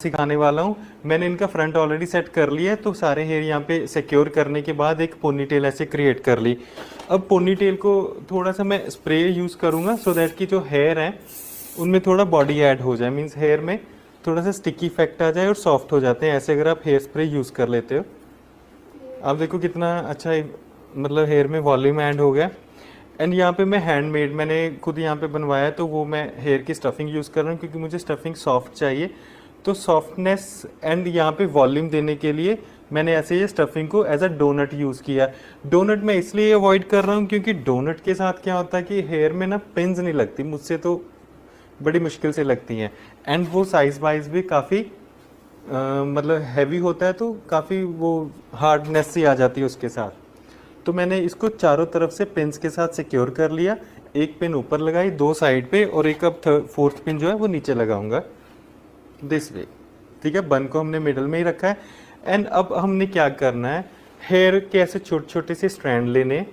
सिखाने वाला हूँ। मैंने इनका फ्रंट ऑलरेडी सेट कर लिया है, तो सारे हेयर यहाँ पे सिक्योर करने के बाद एक पोनीटेल ऐसे क्रिएट कर ली। अब पोनीटेल को थोड़ा सा मैं स्प्रे यूज़ करूँगा सो दैट कि जो हेयर है उनमें थोड़ा बॉडी ऐड हो जाए, मीन्स हेयर में थोड़ा सा स्टिकी इफेक्ट आ जाए और सॉफ्ट हो जाते हैं ऐसे अगर आप हेयर स्प्रे यूज़ कर लेते हो। आप देखो कितना अच्छा मतलब हेयर में वॉल्यूम ऐड हो गया। एंड यहाँ पे मैं हैंडमेड मैंने खुद यहाँ पे बनवाया, तो वो मैं हेयर की स्टफिंग यूज़ कर रहा हूँ क्योंकि मुझे स्टफिंग सॉफ्ट चाहिए। तो सॉफ्टनेस एंड यहाँ पे वॉल्यूम देने के लिए मैंने ऐसे ये स्टफिंग को एज अ डोनट यूज़ किया। डोनट मैं इसलिए अवॉइड कर रहा हूँ क्योंकि डोनट के साथ क्या होता है कि हेयर में ना पिंस नहीं लगती, मुझसे तो बड़ी मुश्किल से लगती हैं। एंड वो साइज़ वाइज भी काफ़ी मतलब हैवी होता है, तो काफ़ी वो हार्डनेस सी आ जाती है उसके साथ। तो मैंने इसको चारों तरफ से पिन्स के साथ सिक्योर कर लिया। एक पिन ऊपर लगाई 2 साइड पे और एक अब फोर्थ पिन जो है वो नीचे लगाऊंगा दिस वे। ठीक है, बन को हमने मिडल में ही रखा है। एंड अब हमने क्या करना है, हेयर के ऐसे छोटे छोटे से स्ट्रैंड लेने।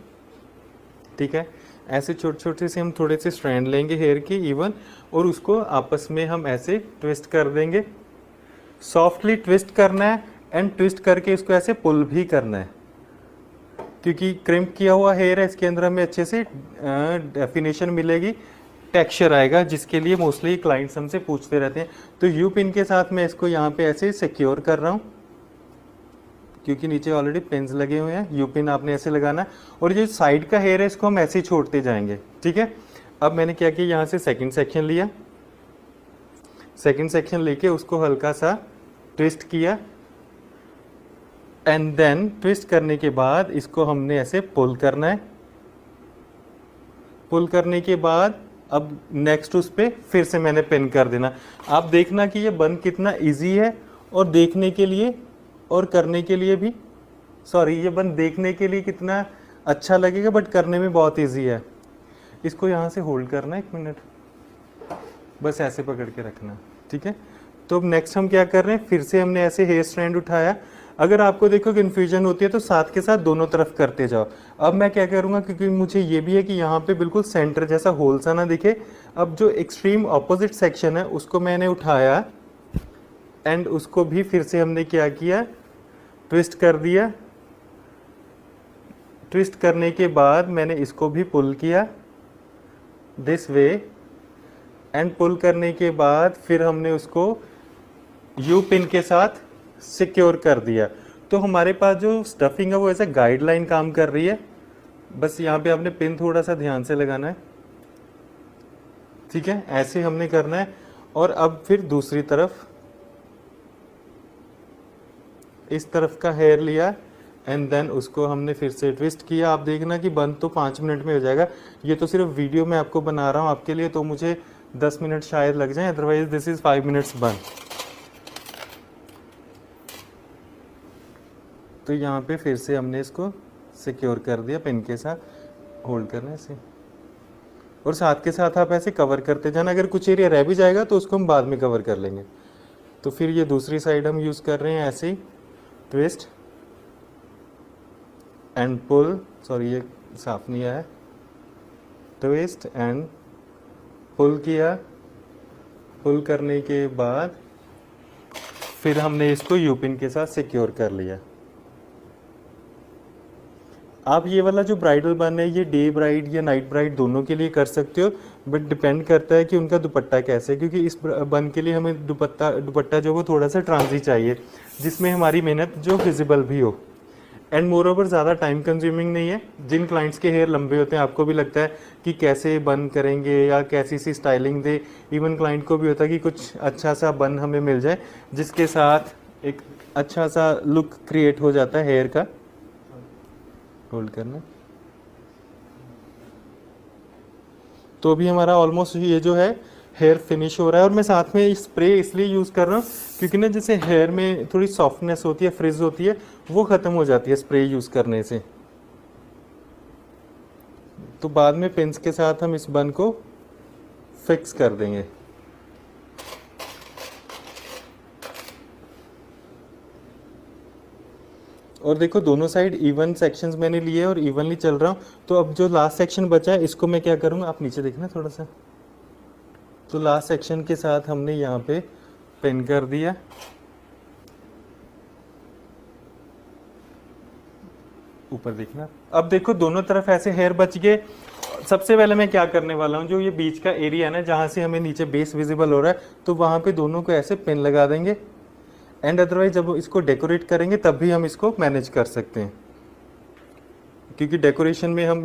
ठीक है, ऐसे छोटे छोटे से हम थोड़े से स्ट्रैंड लेंगे हेयर के इवन, और उसको आपस में हम ऐसे ट्विस्ट कर देंगे। सॉफ्टली ट्विस्ट करना है एंड ट्विस्ट करके इसको ऐसे पुल भी करना है क्योंकि क्रिम्प किया हुआ हेयर है, इसके अंदर हमें अच्छे से डेफिनेशन मिलेगी, टेक्सचर आएगा, जिसके लिए मोस्टली क्लाइंट्स हमसे पूछते रहते हैं। तो यू पिन के साथ मैं इसको यहाँ पे ऐसे सिक्योर कर रहा हूँ क्योंकि नीचे ऑलरेडी पिन्स लगे हुए हैं। यू पिन आपने ऐसे लगाना है और जो साइड का हेयर है इसको हम ऐसे ही छोड़ते जाएंगे। ठीक है, अब मैंने क्या किया, यहाँ से सेकेंड सेक्शन लिया, सेकेंड सेक्शन लेके उसको हल्का सा ट्विस्ट किया एंड देन ट्विस्ट करने के बाद इसको हमने ऐसे पुल करना है। पुल करने के बाद अब नेक्स्ट उस पर फिर से मैंने पिन कर देना। आप देखना कि ये बन कितना इजी है और देखने के लिए और करने के लिए भी, सॉरी ये बन देखने के लिए कितना अच्छा लगेगा बट करने में बहुत इजी है। इसको यहाँ से होल्ड करना 1 मिनट, बस ऐसे पकड़ के रखना। ठीक है, तो अब नेक्स्ट हम क्या कर रहे हैं, फिर से हमने ऐसे हेयर स्ट्रैंड उठाया। अगर आपको देखो कन्फ्यूजन होती है तो साथ के साथ दोनों तरफ करते जाओ। अब मैं क्या करूँगा, क्योंकि मुझे ये भी है कि यहाँ पे बिल्कुल सेंटर जैसा होल सा ना दिखे। अब जो एक्सट्रीम ऑपोजिट सेक्शन है उसको मैंने उठाया एंड उसको भी फिर से हमने क्या किया, ट्विस्ट कर दिया। ट्विस्ट करने के बाद मैंने इसको भी पुल किया दिस वे एंड पुल करने के बाद फिर हमने उसको यू पिन के साथ सिक्योर कर दिया। तो हमारे पास जो स्टफिंग है वो ऐसे गाइडलाइन काम कर रही है। बस यहाँ पे आपने पिन थोड़ा सा ध्यान से लगाना है। ठीक है, ऐसे हमने करना है। और अब फिर दूसरी तरफ इस तरफ का हेयर लिया एंड देन उसको हमने फिर से ट्विस्ट किया। आप देखना कि बंद तो 5 मिनट में हो जाएगा। ये तो सिर्फ वीडियो में आपको बना रहा हूँ आपके लिए, तो मुझे 10 मिनट शायद लग जाए, अदरवाइज दिस इज 5 मिनट्स बंद। तो यहाँ पे फिर से हमने इसको सिक्योर कर दिया पिन के साथ, होल्ड करना ऐसे, और साथ के साथ आप ऐसे कवर करते जाना। अगर कुछ एरिया रह भी जाएगा तो उसको हम बाद में कवर कर लेंगे। तो फिर ये दूसरी साइड हम यूज़ कर रहे हैं ऐसे ही, ट्विस्ट एंड पुल, सॉरी ये साफ नहीं आया, ट्विस्ट एंड पुल किया। पुल करने के बाद फिर हमने इसको यू पिन के साथ सिक्योर कर लिया। आप ये वाला जो ब्राइडल बन है ये डे ब्राइड या नाइट ब्राइड दोनों के लिए कर सकते हो, बट डिपेंड करता है कि उनका दुपट्टा कैसे है, क्योंकि इस बन के लिए हमें दुपट्टा जो वो थोड़ा सा ट्रांजी चाहिए जिसमें हमारी मेहनत जो विजिबल भी हो एंड मोर ओवर ज़्यादा टाइम कंज्यूमिंग नहीं है। जिन क्लाइंट्स के हेयर लंबे होते हैं आपको भी लगता है कि कैसे बन करेंगे या कैसी सी स्टाइलिंग दे, इवन क्लाइंट को भी होता है कि कुछ अच्छा सा बन हमें मिल जाए जिसके साथ एक अच्छा सा लुक क्रिएट हो जाता है हेयर का। होल्ड करना। तो अभी हमारा ऑलमोस्ट ये जो है हेयर फिनिश हो रहा है। और मैं साथ में स्प्रे इसलिए यूज़ कर रहा हूँ क्योंकि ना जैसे हेयर में थोड़ी सॉफ्टनेस होती है, फ्रिज होती है, वो ख़त्म हो जाती है स्प्रे यूज़ करने से। तो बाद में पिंस के साथ हम इस बन को फिक्स कर देंगे। और देखो दोनों साइड इवन सेक्शंस मैंने लिए और इवनली चल रहा हूँ। तो अब जो लास्ट सेक्शन बचा है इसको मैं क्या करूँगा, आप नीचे देखना थोड़ा सा। तो लास्ट सेक्शन के साथ हमने यहाँ पे पिन कर दिया। ऊपर देखना। अब देखो दोनों तरफ ऐसे हेयर बच गए। सबसे पहले मैं क्या करने वाला हूँ, जो ये बीच का एरिया है ना जहाँ से हमें नीचे बेस विजिबल हो रहा है, तो वहाँ पे दोनों को ऐसे पिन लगा देंगे। एंड अदरवाइज जब इसको डेकोरेट करेंगे तब भी हम इसको मैनेज कर सकते हैं, क्योंकि डेकोरेशन में हम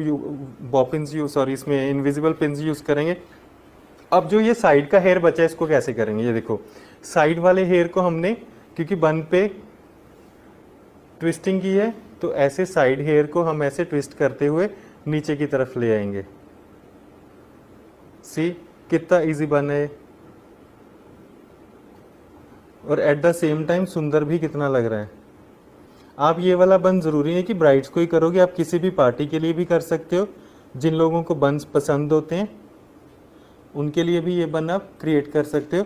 बॉपिन्स यूज सॉरी इसमें इनविजिबल पिन्स यूज करेंगे। अब जो ये साइड का हेयर बचा है इसको कैसे करेंगे, ये देखो साइड वाले हेयर को हमने क्योंकि बन पे ट्विस्टिंग की है, तो ऐसे साइड हेयर को हम ऐसे ट्विस्ट करते हुए नीचे की तरफ ले आएंगे। सी कितना इजी बन है, और एट द सेम टाइम सुंदर भी कितना लग रहा है। आप ये वाला बन ज़रूरी है कि ब्राइड्स को ही करोगे, आप किसी भी पार्टी के लिए भी कर सकते हो। जिन लोगों को बन्स पसंद होते हैं उनके लिए भी ये बन आप क्रिएट कर सकते हो,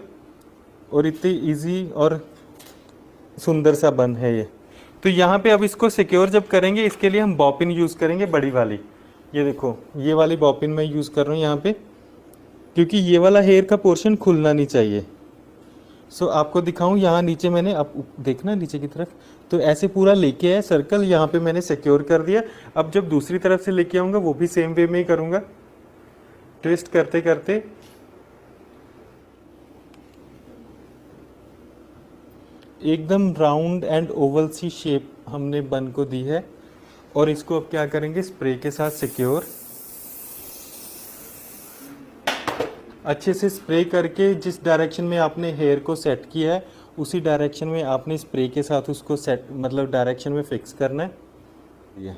और इतनी इजी और सुंदर सा बन है ये। तो यहाँ पे अब इसको सिक्योर जब करेंगे, इसके लिए हम बॉपिन यूज़ करेंगे बड़ी वाली। ये देखो ये वाली बॉपिन मैं यूज़ कर रहा हूँ यहाँ पे, क्योंकि ये वाला हेयर का पोर्शन खुलना नहीं चाहिए। सो आपको दिखाऊं, यहाँ नीचे मैंने अब देखना नीचे की तरफ, तो ऐसे पूरा लेके आया सर्कल, यहाँ पे मैंने सिक्योर कर दिया। अब जब दूसरी तरफ से लेके आऊँगा वो भी सेम वे में ही करूँगा, ट्विस्ट करते करते एकदम राउंड एंड ओवल सी शेप हमने बन को दी है। और इसको अब क्या करेंगे, स्प्रे के साथ सिक्योर अच्छे से स्प्रे करके, जिस डायरेक्शन में आपने हेयर को सेट किया है उसी डायरेक्शन में आपने स्प्रे के साथ उसको सेट मतलब डायरेक्शन में फिक्स करना है।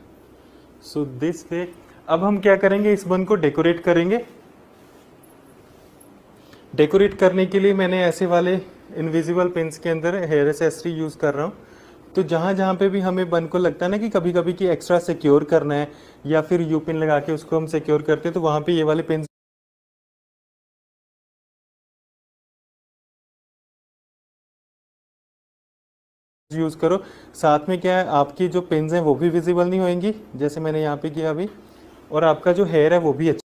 So this way. अब हम क्या करेंगे, इस बन को डेकोरेट करेंगे। डेकोरेट करने के लिए मैंने ऐसे वाले इनविजिबल पिन्स के अंदर हेयर एक्सेसरी यूज़ कर रहा हूँ। तो जहाँ जहाँ पे भी हमें बन को लगता है ना कि कभी कभी कि एक्स्ट्रा सिक्योर करना है या फिर यू पिन लगा के उसको हम सिक्योर करते हैं, तो वहाँ पे ये वाले पिन यूज़ करो। साथ में क्या है, आपकी जो पिन्स हैं वो भी विजिबल नहीं होंगी जैसे मैंने यहाँ पे किया अभी, और आपका जो हेयर है वो भी अच्छा